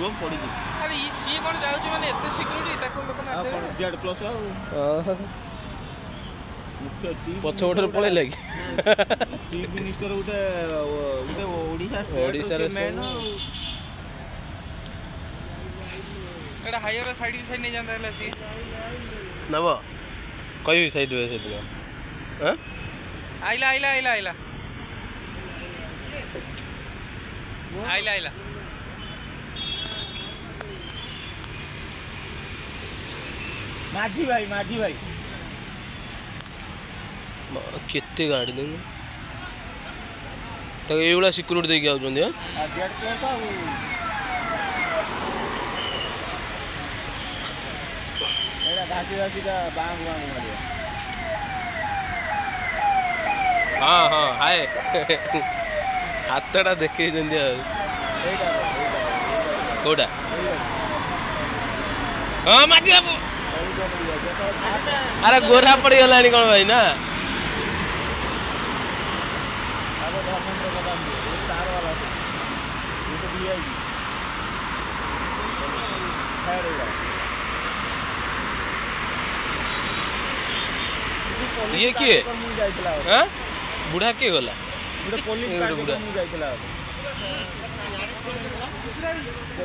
वो पड़ी अरे ये सी कौन जाउछ माने एते सिक्युरिटी ताको लोक ना दे जेड प्लस आ मुख्य चीफ पछोटर पळे लागी चीफ मिनिस्टर उते ओडिशा रे मेन एटा हायर साइड नहीं जानता है सी नब कोई भी साइड वे से हां आइला आइला आइला आइला आइला आइला माझी भाई केते गाड़ी देंगे तो ये वाला सिक्योरिटी दे के आउ जंदे जेड प्लस आ एड़ा घाटी का बांग मारिया हाँ हाँ हाय हाथटा देखे जंदे कोडा हाँ माटी बाबू अरे गोरा पड़ गला कौन भाई ना ये किए हाँ बुढ़ा के गला पुलिस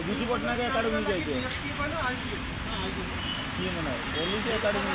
विजु पटनायक एकाडेमी जाइए पुलिस एकाडेमी